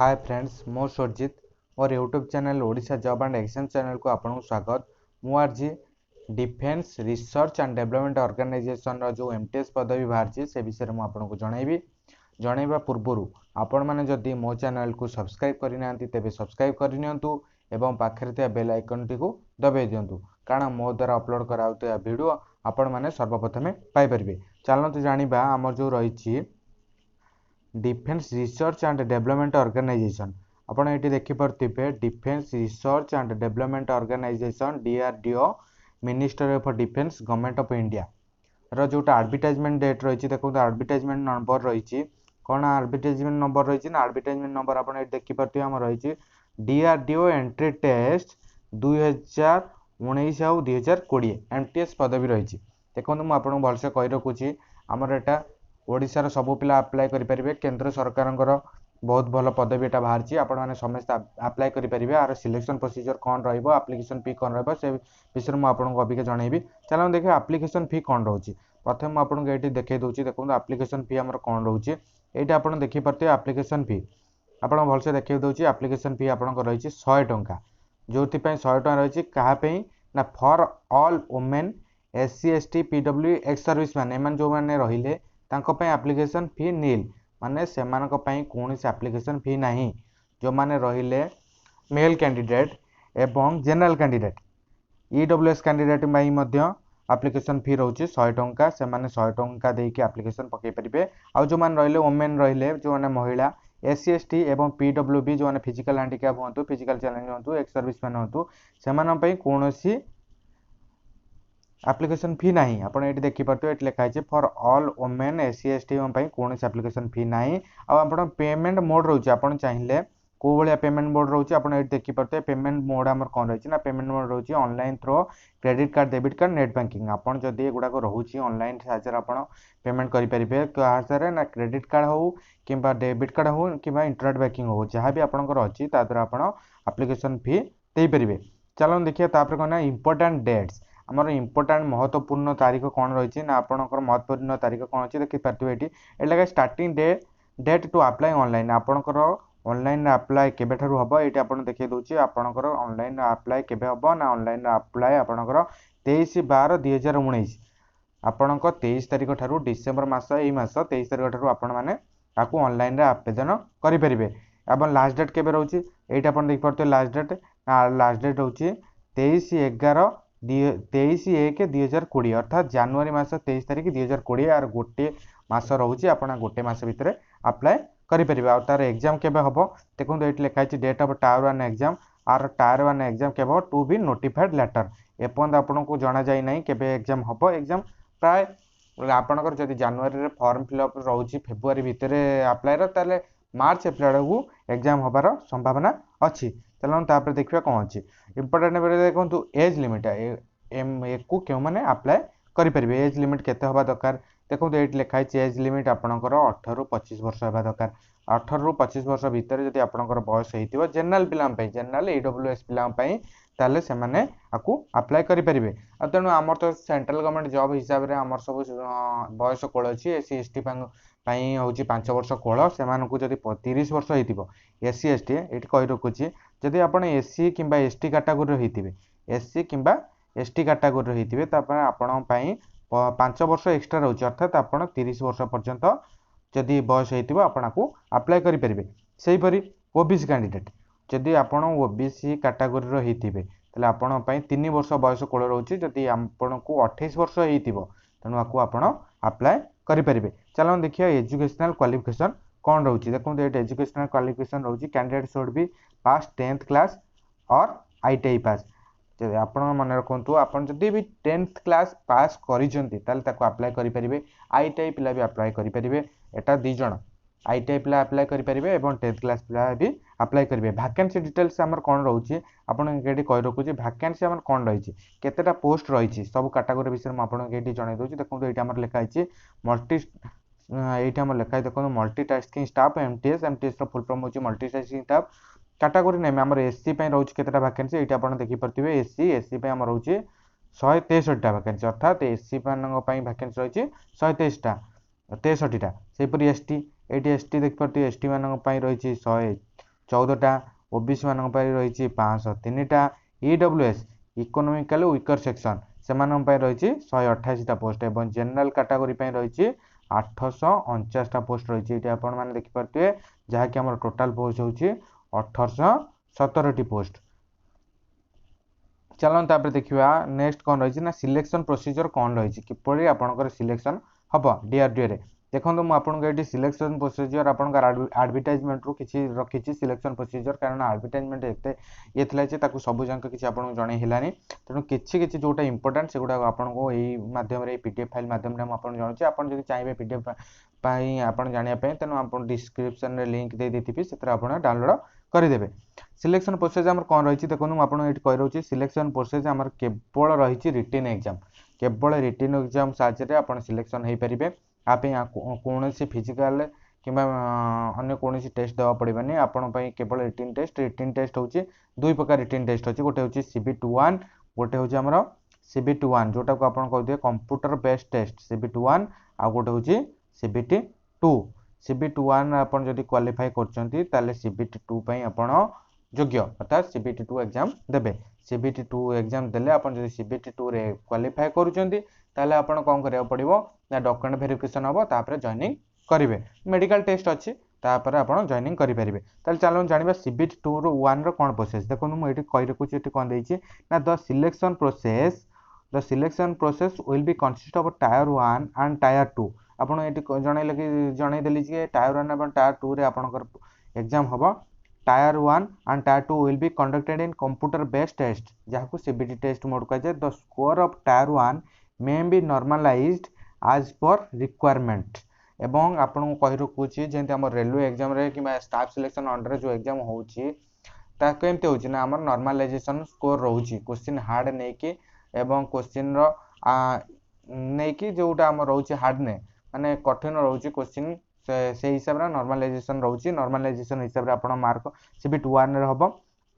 Hi friends मो सुरजित और YouTube channel Odisha job and exam channel को आपको स्वागत। मु आज defence research and development organisation जो एमटीएस पदवी बाहर से विषय में आपको जनइबी। जनइबा पूर्व आपण मैंने जदि मो चैनल को सब्सक्राइब करना तेज सब्सक्राइब करनियंतु एवं पाखरे थिया बेल आइकन टी को दबाई दिंतु कारण मो द्वारा अपलोड कराउଥିବା वीडियो आपण मैंने सर्वप्रथमे पाई परिबे। चलते जानिबा आमर जो रही defence research and development organisation आपण ये देखिपे defence research and development organisation DRDO ministry of defence government of India रो जोटा एडवर्टाइजमेंट डेट रही देखो एडवर्टाइजमेंट नंबर रही कौन एडवर्टाइजमेंट नंबर रही ना एडवर्टाइजमेंट नंबर आप देखिपे आम रही डीआरडीओ एंट्री टेस्ट 2019 और 2020 एमटीएस पदवी रही। देखो मुझे आपको भलसे कही रखुची आमर एटा ओडिशार सबू पिला अप्लाई करेंगे। केंद्र सरकार बहुत भल पदवी एटा बाहर आपण मैंने समस्त अप्लाई करेंगे। आर सिलेक्शन प्रोसीजर कौन रप्लिकेसन फी कौन रे विषय में आपको अबिका जनइबी। चलो देखिए आप्लिकेसन फी कौन रोचे। प्रथम आपको ये देखा दूसरी देखो आप्लिकेसन फी आम कौन रोचे ये आप देखिपे आप्लिकेसन फी आप भलसे देखा दूसरी आप्लिकेसन फी आप रही 100 टंका जो 100 टंका रही कहाँपी ना for all women SC ST PW ex service मैंने जो मैंने रहिले एप्लिकेशन फी नील माने से कौन एप्लिकेशन फी नहीं जो मैंने रहिले मेल कैंडिडेट एवं general candidate EWS candidate application fee रोचे 100 टंका से 100 टंका देके एप्लिकेशन पकई पारे। आउ जो मैंने रहिले वुमेन रहिले जो मैंने महिला एससी एसटी एवं पीडब्ल्यूबी जो मैंने फिजिकल हैंडिकैप हूँ फिजिकल चैलेंज हूँ एक्स सर्विस मैन हूँ से कौन एप्लिकेशन फी नहीं आपड़ ये देखिपे ये लिखाई for all women SC ST कौन एप्लिकेशन फी नहीं। आप पेमेंट मोड रोचे आप चाहिए कौ भाया पेमेंट मोड रोचे आप देखिपे पेमेंट मोड आम कौन रही ना पेमेंट मोड रोचे online through credit card debit card net banking आपड़ जदि एगुड़ाक रोचे ऑनलाइन साहाय्य आप पेमेंट करेंगे क्या ना क्रेडिट कार्ड हो कि डेबिट कार्ड हो कि इंटरनेट बैंकिंग हो जहाँ भी आपंकर अच्छी द्वारा आप एप्लिकेशन फी दे पारे। चलो देखिए कौन इंपोर्टेंट डेट्स आमर इंपोर्टेंट महत्वपूर्ण तारीख कौन रही ना आपंकर महत्वपूर्ण तारीख कौन अच्छी देखिए ये लगे starting date to apply online आपंकर ऑनलाइन अप्लाई केबे ठारू हम ये आप देखिए दूसरी आपंकर ऑनलाइन अप्लाई केबे हम ना ऑनलाइन अप्लाई आपंकर 23/12/2019 आपंक 23 तारीख ठारू डिसेम्बर मास 23 तारीख ठारू आपण मैंने आपको ऑनलाइन आवेदन करेंगे। अब लास्ट डेट केबे रोचे ये आप देखिए लास्ट डेट रोचे 23/1/2020 अर्थात जनवरी मास 23 तारीख 2020 आर गोटे मास रोचे आप गोटे मास भितर अप्लाई करेंगे। आ तार एग्जाम केबे हम देखो ये लिखाई डेट ऑफ टायर 1 एग्जाम आर टायर 1 एग्जाम केवल टू बी नोटिफाइड लेटर एपर्यंत आपको जना जाए ना केबे एग्जाम हम एग्जाम प्राय आपंकर जब जनवरी फॉर्म फिलअप रोचे फेब्रुआरी भितर अप्लाई ताले मार्च एप्रिल को एग्जाम हबार संभावना अच्छी। चलो तापर देखिए कौन अच्छी इंपोर्टेंट देखो एज लिमिट को क्यों मैंने अप्लाई करेंगे। एज लिमिट केते हवा दरकार देखो ये लिखाई एज लिमिट आपंकर 18 ରୁ 25 वर्ष हवा दरकार 18 ରୁ 25 वर्ष भितर जब आपंकर बयस हो जनरल पिला जनरल ईडब्ल्यूएस पिलांपाई ताले से माने आपको अप्लाई करेंगे। तेणु आमर तो सेंट्रल गवर्नमेंट जॉब हिसाब से आमर सब बयस कोल अच्छी एससी एसटी हूँ 5 वर्ष कोल से जब 30 वर्ष हो एससी एसटी ये कही रखुच्छी जदि आप एससी कि एसटी कैटेगोरी होते एससी कि एसटी कैटेगोरी होते आपण 5 वर्ष एक्सट्रा रोचे अर्थात आप 30 वर्ष पर्यंत जदि बयस हो आपको अप्लाई करेंगे। से हीपरी ओबीसी कैंडिडेट जदि आप ओबीसी कैटेगोरी होते आपण 3 वर्ष बयस कोल रोचे जदि आपको 28 वर्ष हो तेणु आपको अप्लाई करेंगे। चलो देखिए एजुकेशनल क्वालिफिकेशन कौन रोचे देखो ये एजुकेशनल क्वालिफिकेशन रोचे candidate should be pass 10th class और आईटीआई पास आप मन रखु आप जब भी 10th क्लास पास कर अप्लाई करेंगे। आईटीआई पिला भी अप्लाई करेंगे एटा दी जन आईटीआई पिला अप्लाई करेंगे और 10th क्लास पिला भी अप्लाई करेंगे। वैकेंसी डिटेल्स आमर कौन रोचे आपड़ी कही रखुच्छी वैकेंसी आम कौन रही केतेटा पोस्ट रही सब कैटेगोरी विषय में आपको जन दूसरी देखो ये आम लिखाई मल्टी ये लिखाई देखो multitasking staff MTS full form हो मल्टीटास्किंग स्टाफ कैटेगोरी नेम आम एससी रोचे केतेटा वैकेंसी ये आप देखिपे एससी आम रोचे 163टा वैकेंसी अर्थात एससी वैकेंसी रही 163टा से एसटी ये एसटी देखिए एसटी मान रही 14टा, ओबीसी मानक पई रही 503टा, ईडब्ल्यूएस इकोनॉमिकली वीकर सेक्शन से रही 128टा पोस्ट एवं जनरल कैटेगरी रही 849टा पोस्ट रही ये आपण मैंने देखिपे जहाँकि आम टोटाल पोस्ट होची 1817टी पोस्ट। चलो तापर देखिए नेक्स्ट कौन रही ना सिलेक्शन प्रोसीजर कौन रही किपरि आपनकर सिलेक्शन हम डीआरडीओ रे देखो मुझे सिलेक्शन प्रोसीजर आपंकर एडवर्टाइजमेंट रू किसी रखी सिलेक्शन प्रोसीजर कारण एडवर्टाइजमेंट एत ये थी सब जाक किसी आपको जन है तेणु किसी जोटा इंपोर्टाट से गुड़ा आपको यही मध्यम पीडीएफ फाइल मध्यम आपको जनाऊँ आप चाहिए पीडीएफ आप जानापी तेणु आप डिस्क्रिप्शन में लिंक दे देती से डाउनलोड करदे। सिलेक्शन प्रोसेस आम कौन रही देखो मुझे कही रोचे सिलेक्शन प्रोसेस आम केवल रही रिटन एग्जाम केवल रिटन एग्जाम साहाय्य आप सिलेक्शन हो पारे आप कौन फिजिकाल किंबा अन्य कौन टेस्ट देवा पड़ेनि आपण केवल रिटन टेस्ट हूँ दुई प्रकार रिटन टेस्ट अच्छी गोटे हूँ CBT1 गोटे हूँ आमर CBT1 जोटा को आप कहते कंप्यूटर बेस्ड टेस्ट CBT1 आ गोटे हूँ CBT2 CBT1 आप क्वालिफाई कर CBT2 आपड़ योग्य अर्थात CBT2 एग्जाम देबे CBT2 एग्जाम देले आपन जदि CBT2 रे क्वालिफाई करूचंती ताले आपन कोन करिया पड़िबो ना डॉक्यूमेंट वेरिफिकेशन हबो तापर जॉइनिंग करिवे मेडिकल टेस्ट अछि तापर आपन जॉइनिंग करि परिबे। ताले चलो जानिबा CBT2 रो 1 रो कोन प्रोसेस देखो मु एठी कहि रखुची एठी कोन देइची ना the selection process will be consist of tier 1 and tyre 2 आपन एठी जणै देली जे टायर 1 एवं टायर 2 रे आपनकर एग्जाम हबो tyre 1 and tyre 2 will be conducted in computer based test जहाँ को CBT टेस्ट मोड कहा the score of tyre 1 may be normalized as per requirement एवं आपन को कहि रखुची जेंति हमर रेलवे एग्जाम रे कि स्टाफ सिलेक्शन अंडर जो एग्जाम होउची ता केमते होची ना हमर नॉर्मलाइजेशन स्कोर रहउची क्वेश्चन हार्ड नै कि एवं क्वेश्चन रो नै कि जोटा हमर रहउची हार्ड नै माने कठिन रहउची क्वेश्चन से हिसाब रे नॉर्मलाइजेशन रहउची नॉर्मलाइजेशन हिसाब रे आपण मार्क CBT1 रे हबो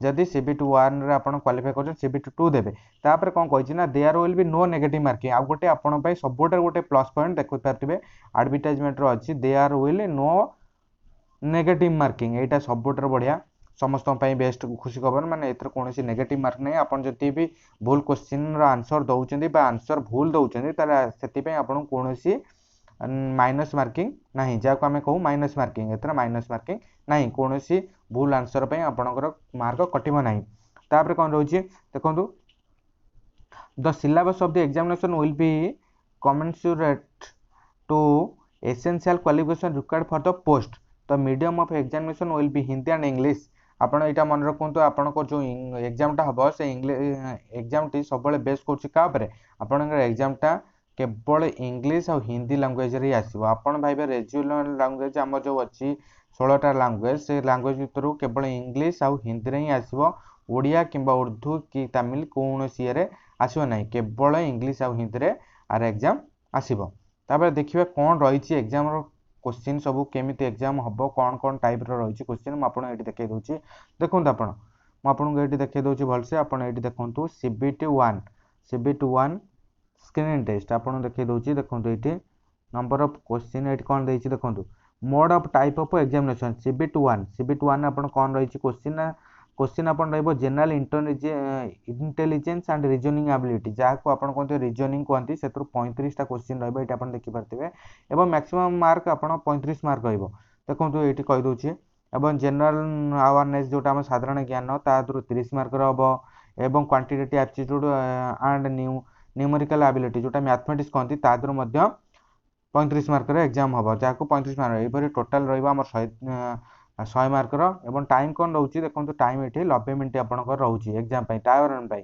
जदि CBT1 रे आपण क्वालिफाई कर CBT2 देबे तापर कोन कहिछि ना there will be no negative marking आ गोटे आपण पय सबोटर गोटे प्लस पॉइंट देखि पारतिबे एडवर्टाइजमेंट रो अछि there will no negative marking एटा सबोटर बढ़िया समस्त पय बेस्ट खुशी खबर माने एतर कोनोसी नेगेटिव मार्क नै आपण जति भी भूल क्वेश्चन रो आंसर दउचंदी बा आंसर भूल दउचंदी ताले सेति पय आपण कोनोसी माइनस मार्किंग नहीं जहाँ को आम कहूँ माइनस मार्किंग एथर माइनस मार्किंग नहीं कौन सी भूल आंसर पे आपणकर मार्क कटिब नहीं तापर कौन रोचे देखो the syllabus of the examination will be commensurate to essential qualification required for the post the medium of examination will be Hindi and English आपण एटा मन रखंतु आपण को जो एग्जाम टा हबो से इंग्लिश एग्जाम टी सबले बेस करछि का परे आपण एग्जाम टा केवल इंग्लिश और हिंदी लैंग्वेज रे आसीबो आपण भाइबे रीजनल लैंग्वेज हमर जो अछि 16टा लैंग्वेज से लैंग्वेज भितरु केवल इंग्लिश और हिंदी रे ही आसीबो ओडिया किंबा उर्दू की तमिल कोनोसी रे आसीबो नै केवल इंग्लिश और हिंदी रे आर एग्जाम आसीबो। तापर देखिबे कोन रहिछि एग्जाम रो क्वेश्चन सब केमिति एग्जाम हबो कोन कोन टाइप रो रहिछि क्वेश्चन म आपण एठी देखाइ दोछि देखंतु आपण म आपण एठी देखाइ दोछि भलसे आपण एठी देखंतु CBT1 स्क्रीनिंग टेस्ट आपन देखै दोछि देखंतु एठी नंबर ऑफ क्वेश्चन एठी कोन दैछि देखंतु mode of type of examination CBT1 आपन कोन रहिछि क्वेश्चन आपन रहबो general intelligence and reasoning ability जहा को आपन कोनते रीजनिंग कोनती सेतु 35 टा क्वेश्चन रहबो एठी आपन देखि परतिबे एवं मैक्सिमम मार्क आपन 35 मार्क रहबो देखंतु एठी कहि दोछि एवं जनरल अवेयरनेस जोटा हम साधारण ज्ञान ता दरु 30 मार्क रहबो एवं quantitative aptitude and numerical ability जोटा मैथमेटिक्स कहती तादर 35 मार्क एग्जाम हम जहाँ को 35 मार्क ये टोटाल रहा 100 मार्क एवं टाइम कौन रोचे देखो टाइम ये 90 मिनट आपंकर रोचे एग्जाम टायर 1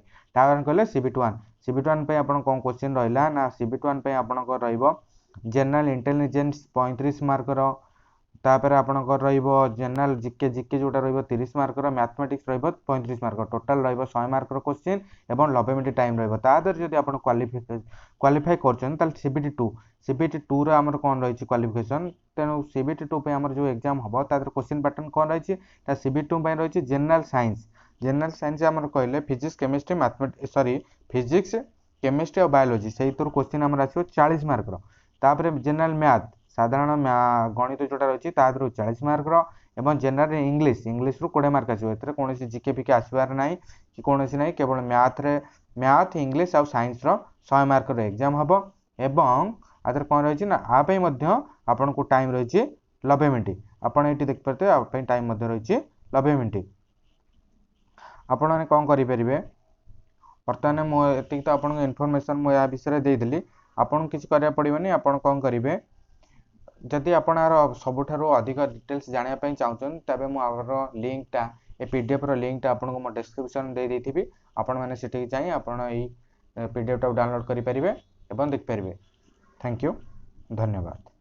कहले CBT1 कौन क्वेश्चन रहा ना CBT1 आपंकर जनरल इंटेलिजेंस 35 मार्क तापर आपंकर जनरल जिके जोटा 30 mark mathematics 35 mark total 100 mark question एवं 90 मिनट टाइम रहा जब आप क्वालिफाई कर CBT2 रो आमर कौन रही क्वालिफिकेशन तेणु CBT2 पे आमर जो एग्जाम हम तादर क्वेश्चन पैटर्न कौन रही CBT2 रही जनरल साइंस आमर कहले physics chemistry mathematics physics chemistry और बायोलॉजी से क्वेश्चन आमर आसो 40 मार्क तापर जनरल मैथ साधारण गणित जोटा रही 40 मार्क एवं जनरल इंग्लिश रु 20 मार्क आसो एतरे कोनोसी जीके फीके आसबार नाही कि कोनोसी नाही केवल मैथ इंग्लिश आ साइंस रो 100 मार्क रो एग्जाम हबो एवं आदर कोन रहिछि ना आ पई मध्य आपन को टाइम रहिछि 90 मिनिट आपन एटी देख परते आ पई टाइम मध्य रहिछि 90 मिनिट आपन माने कोन करि परिबे वर्तमान मो एति तो आपन इन्फॉर्मेशन मो या विषय दे देली आपन किछ करिया पड़िबनी आपन कोन करिवे जदि आपण सबुठारु अधिक डिटेल्स जानिया पई चाहछन तबे मो आवर लिंक टा ए पीडीएफ रो लिंक टा आपन को मो डिस्क्रिप्शन दे देथिबी आपण माने सेठी जाई आपण एई पीडीएफ टा डाउनलोड करि परिबे एवं देख परिबे थैंक यू धन्यवाद।